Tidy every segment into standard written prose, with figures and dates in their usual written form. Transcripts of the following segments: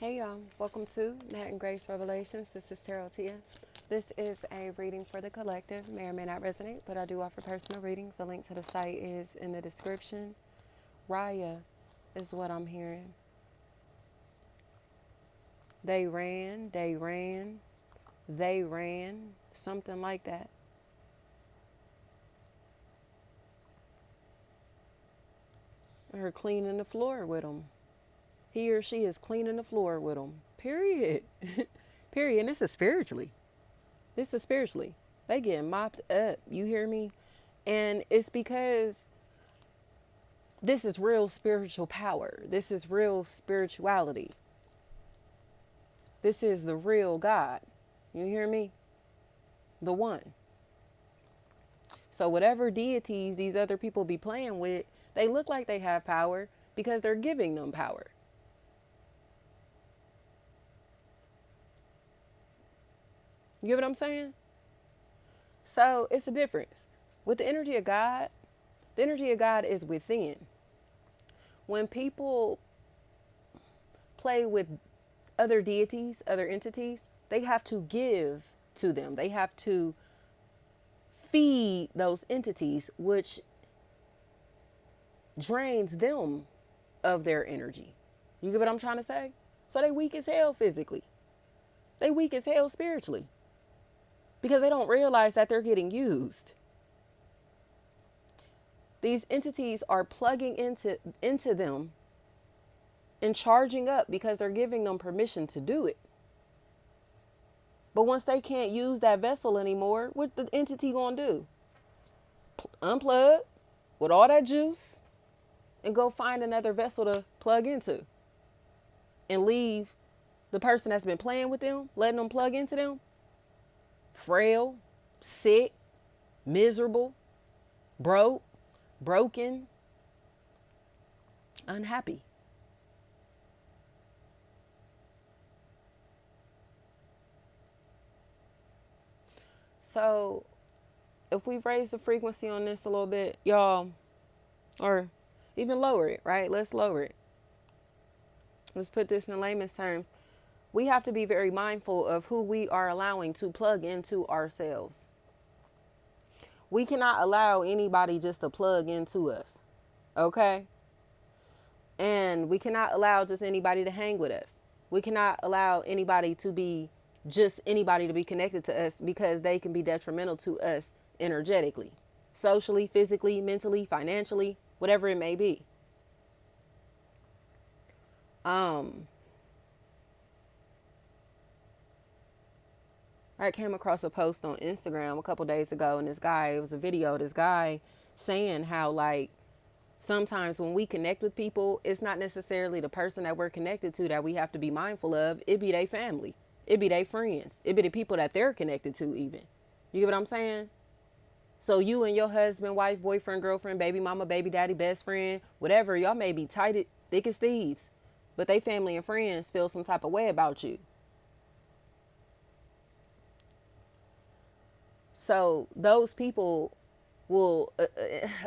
Hey y'all, welcome to Matt and Grace Revelations. This is Tarot Tia. This is a reading for the collective. May or may not resonate, but I do offer personal readings. The link to the site is in the description. Raya is what I'm hearing. They ran, something like that. Her cleaning the floor with them. He or she is cleaning the floor with them. Period. Period. And this is spiritually. This is spiritually. They getting mopped up. You hear me? And it's because this is real spiritual power. This is real spirituality. This is the real God. You hear me? The one. So whatever deities these other people be playing with, they look like they have power because they're giving them power. You get what I'm saying? So it's a difference. With the energy of God, the energy of God is within. When people play with other deities, other entities, they have to give to them. They have to feed those entities, which drains them of their energy. You get what I'm trying to say? So they weak as hell physically. They weak as hell spiritually. Because they don't realize that they're getting used. These entities are plugging into them and charging up because they're giving them permission to do it. But once they can't use that vessel anymore, what the entity gonna do? Unplug with all that juice and go find another vessel to plug into and leave the person that's been playing with them, letting them plug into them, frail, sick, miserable, broken, unhappy. So if we raise the frequency on this a little bit, y'all, or even lower it, right? Let's lower it. Let's put this in layman's terms. We have to be very mindful of who we are allowing to plug into ourselves. We cannot allow anybody just to plug into us, okay? And we cannot allow just anybody to hang with us. We cannot allow anybody to be just anybody to be connected to us because they can be detrimental to us energetically, socially, physically, mentally, financially, whatever it may be. I came across a post on Instagram a couple days ago, and it was a video, this guy saying how, like, sometimes when we connect with people, it's not necessarily the person that we're connected to that we have to be mindful of. It be their family. It be their friends. It be the people that they're connected to even. You get what I'm saying? So you and your husband, wife, boyfriend, girlfriend, baby mama, baby daddy, best friend, whatever, y'all may be tight, thick as thieves, but they family and friends feel some type of way about you. So those people will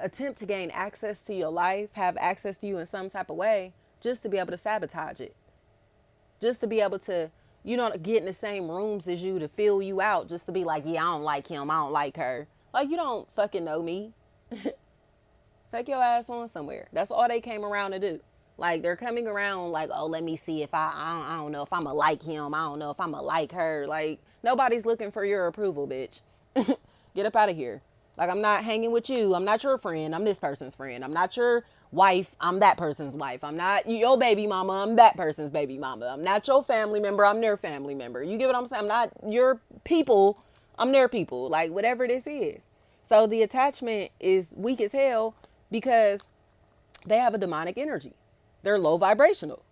attempt to gain access to your life, have access to you in some type of way, just to be able to sabotage it. Just to be able to, get in the same rooms as you to fill you out, just to be like, yeah, I don't like him, I don't like her. Like, you don't fucking know me. Take your ass on somewhere. That's all they came around to do. Like, they're coming around like, oh, let me see if I don't know if I'm going to like him. I don't know if I'm going to like her. Like, nobody's looking for your approval, bitch. Get up out of here. Like, I'm not hanging with you. I'm not your friend. I'm this person's friend. I'm not your wife. I'm that person's wife. I'm not your baby mama. I'm that person's baby mama. I'm not your family member. I'm their family member. You get what I'm saying? I'm not your people. I'm their people. Like, whatever this is. So the attachment is weak as hell because they have a demonic energy. They're low vibrational,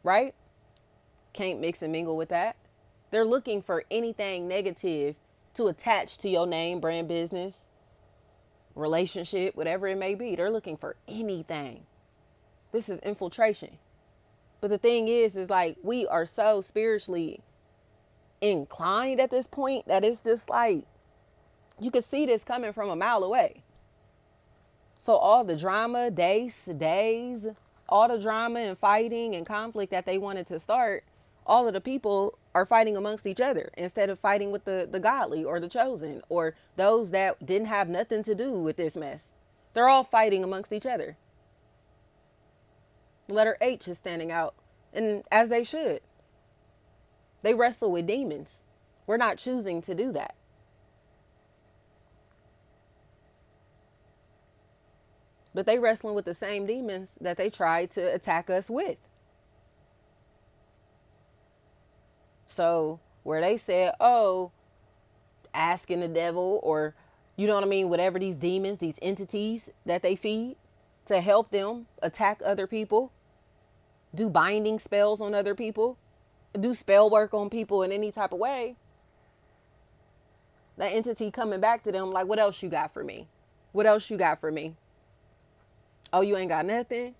right? Can't mix and mingle with that. They're looking for anything negative to attach to your name, brand, business, relationship, whatever it may be. They're looking for anything. This is infiltration. But the thing is like, we are so spiritually inclined at this point that it's just like, you can see this coming from a mile away. So all the drama, days, all the drama and fighting and conflict that they wanted to start, all of the people are fighting amongst each other instead of fighting with the godly or the chosen or those that didn't have nothing to do with this mess. They're all fighting amongst each other. Letter H is standing out, and as they should. They wrestle with demons. We're not choosing to do that. But they wrestling with the same demons that they tried to attack us with. So where they said, oh, asking the devil or, you know what I mean, whatever these demons, these entities that they feed to help them attack other people, do binding spells on other people, do spell work on people in any type of way, that entity coming back to them like, what else you got for me? What else you got for me? Oh, you ain't got nothing?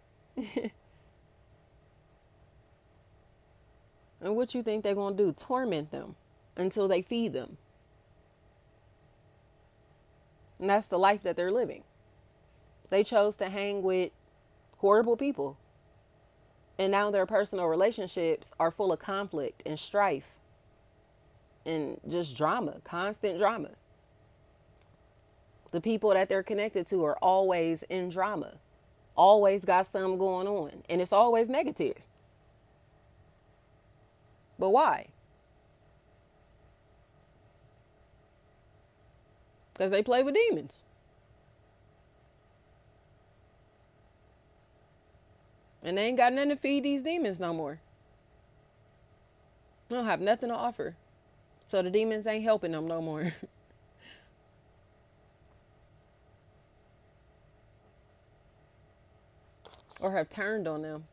And what you think they're going to do? Torment them until they feed them. And that's the life that they're living. They chose to hang with horrible people. And now their personal relationships are full of conflict and strife and just drama, constant drama. The people that they're connected to are always in drama, always got something going on, and it's always negative. But why? Because they play with demons. And they ain't got nothing to feed these demons no more. They don't have nothing to offer. So the demons ain't helping them no more. Or have turned on them.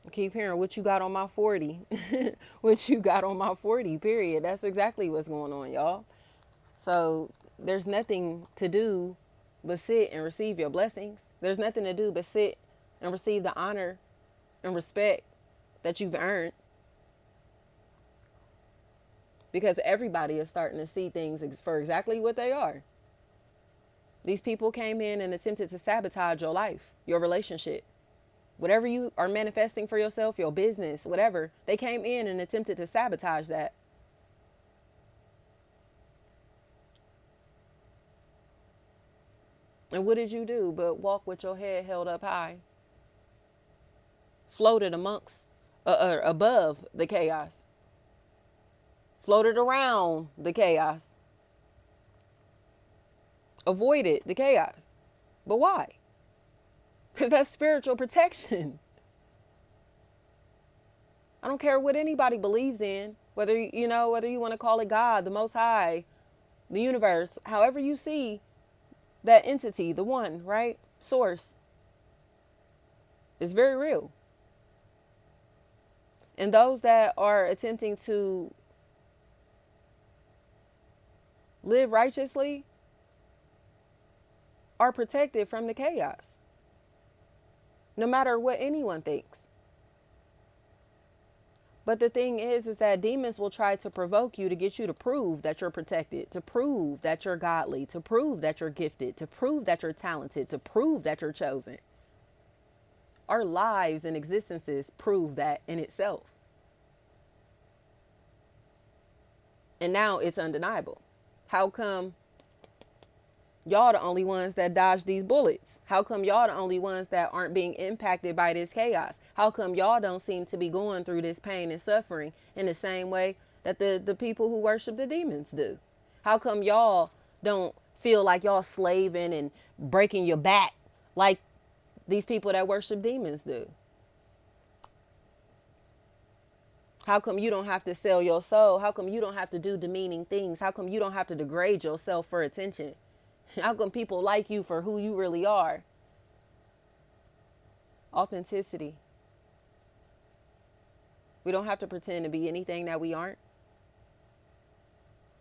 I keep hearing what you got on my 40. What you got on my 40, period. That's exactly what's going on, y'all. So there's nothing to do but sit and receive your blessings. There's nothing to do but sit and receive the honor and respect that you've earned. Because everybody is starting to see things for exactly what they are. These people came in and attempted to sabotage your life, your relationship. Whatever you are manifesting for yourself, your business, whatever, they came in and attempted to sabotage that. And what did you do but walk with your head held up high? Floated above the chaos. Floated around the chaos. Avoided the chaos. But why? Because that's spiritual protection. I don't care what anybody believes in, whether you want to call it God, the Most High, the universe, however you see that entity, the one, right? Source. It's very real. And those that are attempting to live righteously are protected from the chaos. No matter what anyone thinks. But the thing is that demons will try to provoke you to get you to prove that you're protected, to prove that you're godly, to prove that you're gifted, to prove that you're talented, to prove that you're chosen. Our lives and existences prove that in itself. And now it's undeniable. How come y'all the only ones that dodge these bullets? How come y'all the only ones that aren't being impacted by this chaos? How come y'all don't seem to be going through this pain and suffering in the same way that the people who worship the demons do? How come y'all don't feel like y'all slaving and breaking your back like these people that worship demons do? How come you don't have to sell your soul? How come you don't have to do demeaning things? How come you don't have to degrade yourself for attention? How come people like you for who you really are? Authenticity. We don't have to pretend to be anything that we aren't.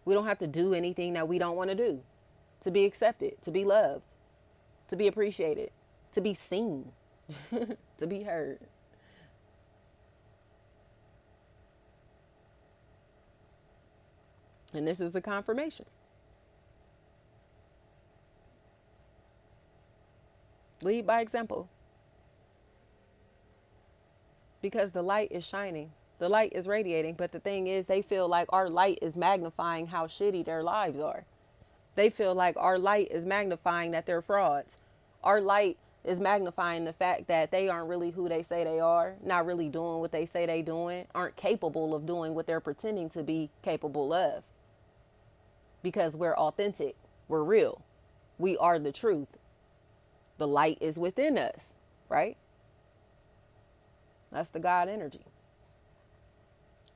We don't have to do anything that we don't want to do to be accepted, to be loved, to be appreciated, to be seen, to be heard. And this is the confirmation. Lead by example. Because the light is shining. The light is radiating. But the thing is, they feel like our light is magnifying how shitty their lives are. They feel like our light is magnifying that they're frauds. Our light is magnifying the fact that they aren't really who they say they are, not really doing what they say they doing, aren't capable of doing what they're pretending to be capable of. Because we're authentic. We're real. We are the truth. The light is within us, right? That's the God energy.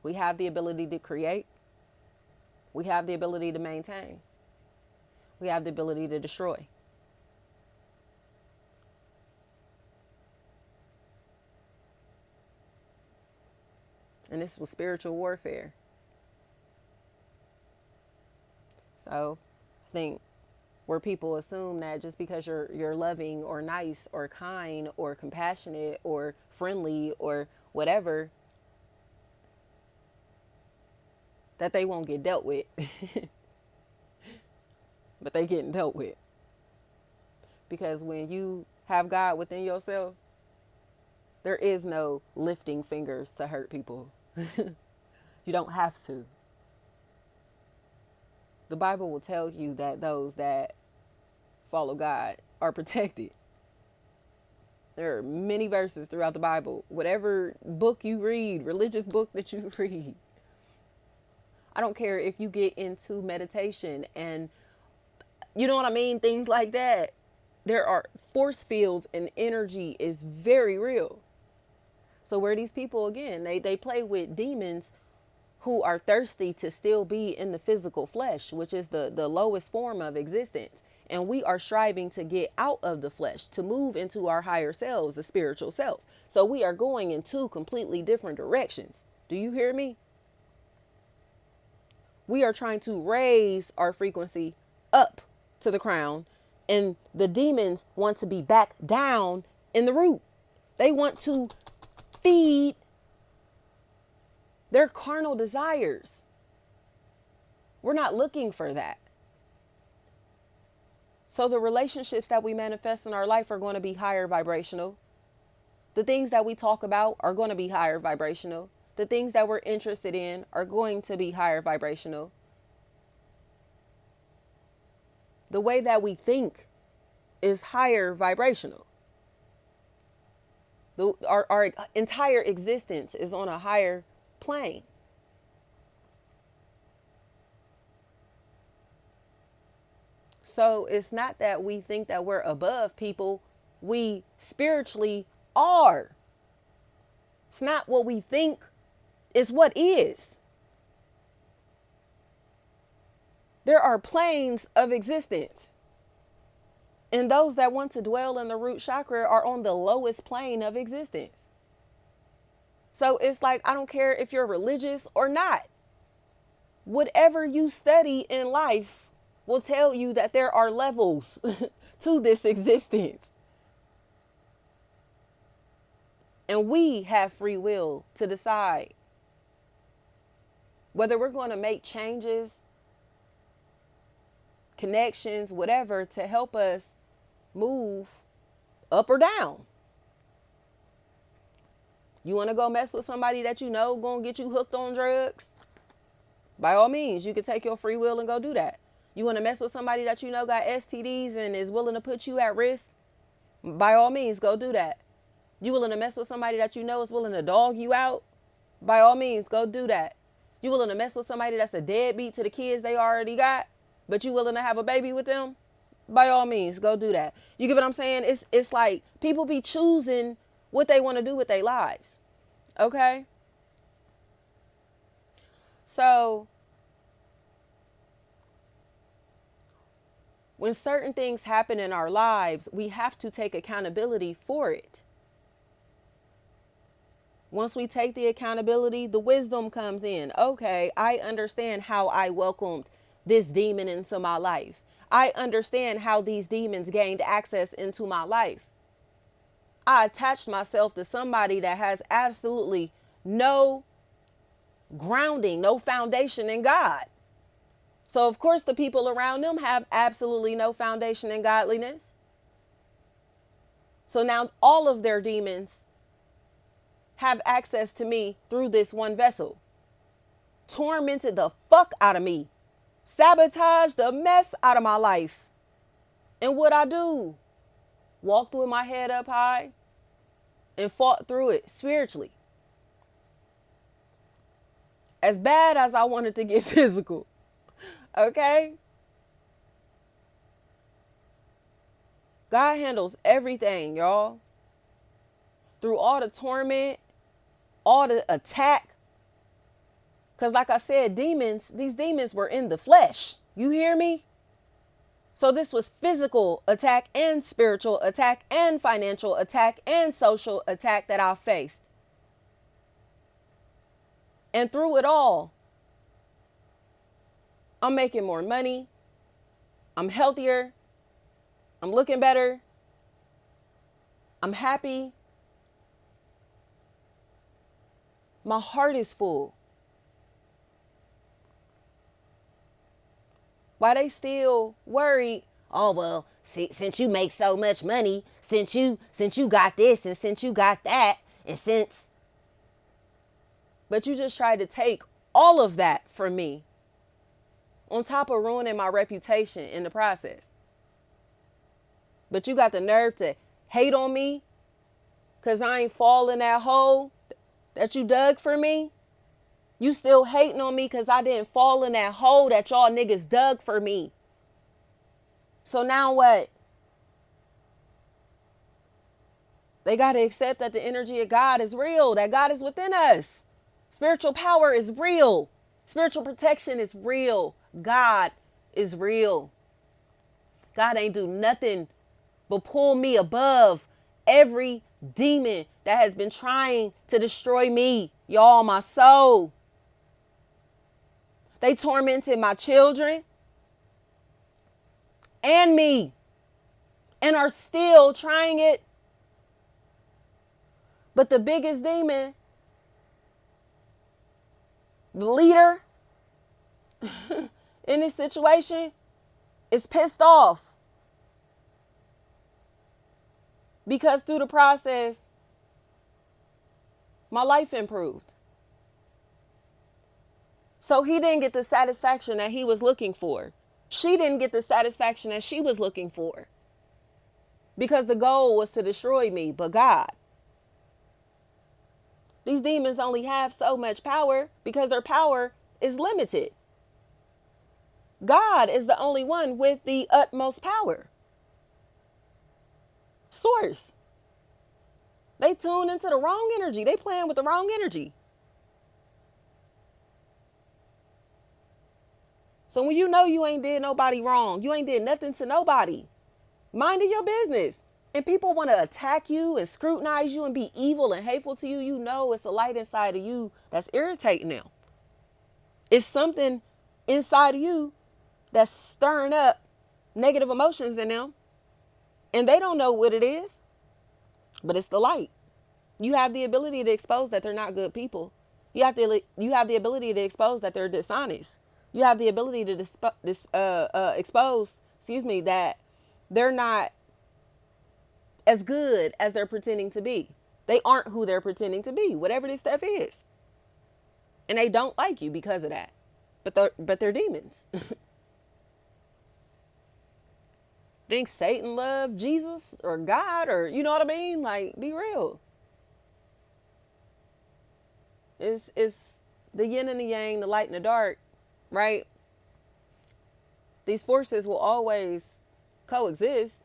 We have the ability to create. We have the ability to maintain. We have the ability to destroy. And this was spiritual warfare. So I think where people assume that just because you're loving or nice or kind or compassionate or friendly or whatever, that they won't get dealt with. But they getting dealt with. Because when you have God within yourself, there is no lifting fingers to hurt people. You don't have to. The Bible will tell you that those that follow God are protected. There are many verses throughout the Bible. Whatever book you read, religious book that you read. I don't care if you get into meditation and you know what I mean? Things like that. There are force fields and energy is very real. So where these people, again, they play with demons who are thirsty to still be in the physical flesh, which is the lowest form of existence. And we are striving to get out of the flesh, to move into our higher selves, the spiritual self. So we are going in two completely different directions. Do you hear me? We are trying to raise our frequency up to the crown, and the demons want to be back down in the root. They want to feed their carnal desires. We're not looking for that. So the relationships that we manifest in our life are going to be higher vibrational. The things that we talk about are going to be higher vibrational. The things that we're interested in are going to be higher vibrational. The way that we think is higher vibrational. Our entire existence is on a higher plane. So it's not that we think that we're above people. We spiritually are. It's not what we think, it's what is. There are planes of existence. And those that want to dwell in the root chakra are on the lowest plane of existence. So it's like, I don't care if you're religious or not. Whatever you study in life will tell you that there are levels to this existence. And we have free will to decide whether we're going to make changes, connections, whatever, to help us move up or down. You want to go mess with somebody that you know going to get you hooked on drugs? By all means, you can take your free will and go do that. You want to mess with somebody that you know got STDs and is willing to put you at risk? By all means, go do that. You willing to mess with somebody that you know is willing to dog you out? By all means, go do that. You willing to mess with somebody that's a deadbeat to the kids they already got, but you willing to have a baby with them? By all means, go do that. You get what I'm saying? It's like people be choosing what they want to do with their lives. Okay? So when certain things happen in our lives, we have to take accountability for it. Once we take the accountability, the wisdom comes in. Okay, I understand how I welcomed this demon into my life. I understand how these demons gained access into my life. I attached myself to somebody that has absolutely no grounding, no foundation in God. So of course the people around them have absolutely no foundation in godliness. So now all of their demons have access to me through this one vessel. Tormented the fuck out of me. Sabotaged the mess out of my life. And what I do? Walked with my head up high and fought through it spiritually. As bad as I wanted to get physical. Okay? God handles everything, y'all. Through all the torment, all the attack. Because like I said, these demons were in the flesh. You hear me? So this was physical attack and spiritual attack and financial attack and social attack that I faced. And through it all, I'm making more money. I'm healthier. I'm looking better. I'm happy. My heart is full. Why they still worried? Oh, well, since you make so much money, since you got this and since you got that, and since. But you just tried to take all of that from me, on top of ruining my reputation in the process. But you got the nerve to hate on me because I ain't fall in that hole that you dug for me. You still hating on me because I didn't fall in that hole that y'all niggas dug for me. So now what? They got to accept that the energy of God is real, that God is within us. Spiritual power is real. Spiritual protection is real. God is real. God ain't do nothing but pull me above every demon that has been trying to destroy me, y'all, my soul. They tormented my children and me and are still trying it. But the biggest demon, the leader in this situation, is pissed off. Because through the process, my life improved. So he didn't get the satisfaction that he was looking for. She didn't get the satisfaction that she was looking for. Because the goal was to destroy me, but God. These demons only have so much power because their power is limited. God is the only one with the utmost power. Source. They tune into the wrong energy. They playing with the wrong energy. So when you know you ain't did nobody wrong, you ain't did nothing to nobody, minding your business, and people want to attack you and scrutinize you and be evil and hateful to you, you know it's a light inside of you that's irritating them. It's something inside of you that's stirring up negative emotions in them, and they don't know what it is, but it's the light. You have the ability to expose that they're not good people. You have the ability to expose that they're dishonest. You have the ability to expose, that they're not as good as they're pretending to be. They aren't who they're pretending to be, whatever this stuff is. And they don't like you because of that. But they're demons. Think Satan loved Jesus or God, or you know what I mean? Like, be real. It's the yin and the yang, the light and the dark, right? These forces will always coexist.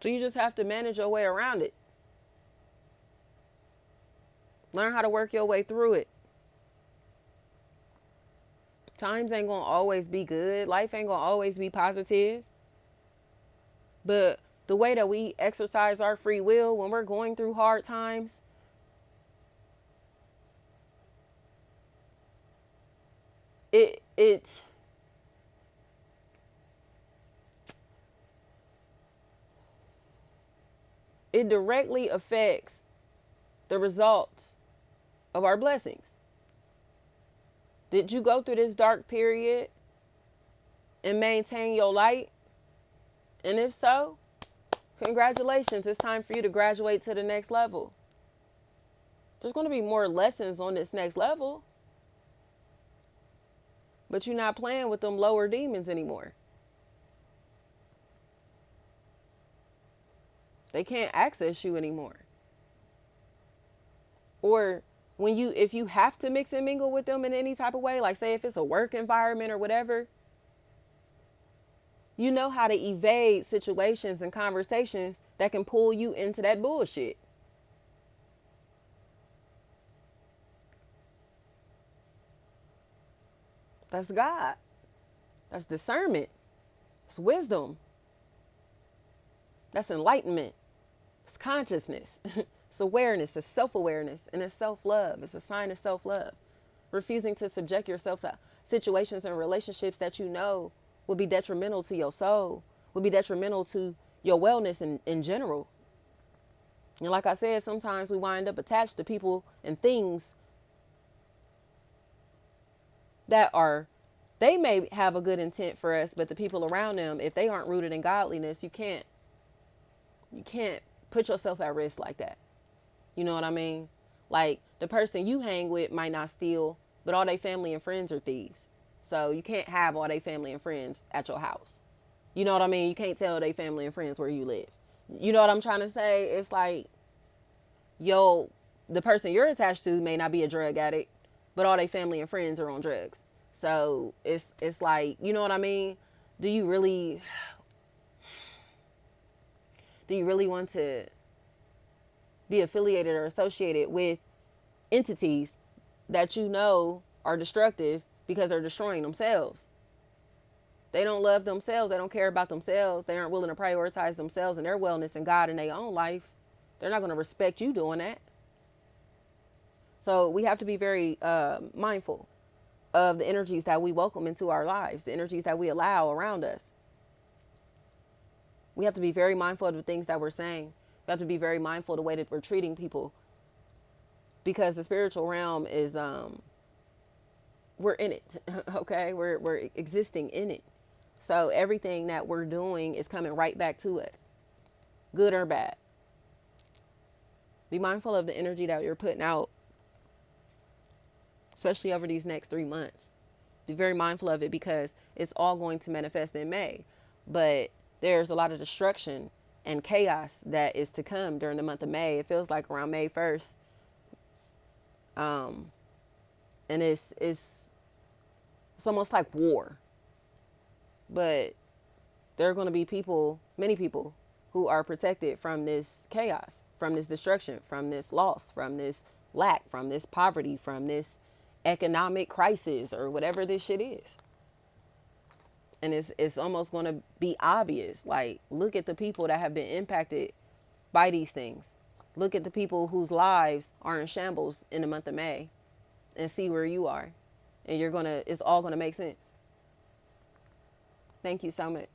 So you just have to manage your way around it. Learn how to work your way through it. Times ain't gonna always be good. Life ain't gonna always be positive. But the way that we exercise our free will when we're going through hard times, it directly affects the results of our blessings. Did you go through this dark period and maintain your light And if so, congratulations. It's time for you to graduate to the next level. There's going to be more lessons on this next level. But you're not playing with them lower demons anymore. They can't access you anymore. Or if you have to mix and mingle with them in any type of way, like say if it's a work environment or whatever, you know how to evade situations and conversations that can pull you into that bullshit. That's God. That's discernment. It's wisdom. That's enlightenment. It's consciousness. It's awareness. It's self-awareness. And it's self-love. It's a sign of self-love. Refusing to subject yourself to situations and relationships that you know will be detrimental to your soul, will be detrimental to your wellness in general. And like I said, sometimes we wind up attached to people and things that they may have a good intent for us, but the people around them, if they aren't rooted in godliness, you can't put yourself at risk like that. You know what I mean? Like the person you hang with might not steal, but all their family and friends are thieves. So you can't have all their family and friends at your house. You know what I mean? You can't tell their family and friends where you live. You know what I'm trying to say? It's like, the person you're attached to may not be a drug addict, but all their family and friends are on drugs. So it's like, you know what I mean? Do you really want to be affiliated or associated with entities that you know are destructive because they're destroying themselves? They don't love themselves. They don't care about themselves. They aren't willing to prioritize themselves and their wellness and God in their own life. They're not going to respect you doing that. So we have to be very mindful of the energies that we welcome into our lives, the energies that we allow around us. We have to be very mindful of the things that we're saying. We have to be very mindful of the way that we're treating people, because the spiritual realm is, we're in it, okay? We're existing in it. So everything that we're doing is coming right back to us, good or bad. Be mindful of the energy that you're putting out, especially over these next 3 months. Be very mindful of it, because it's all going to manifest in May. But there's a lot of destruction and chaos that is to come during the month of May. It feels like around May 1st. And it's almost like war. But there are going to be many people, who are protected from this chaos, from this destruction, from this loss, from this lack, from this poverty, from this economic crisis, or whatever this shit is. And it's almost going to be obvious. Like, look at the people that have been impacted by these things. Look at the people whose lives are in shambles in the month of May, and see where you are. And it's all going to make sense. Thank you so much.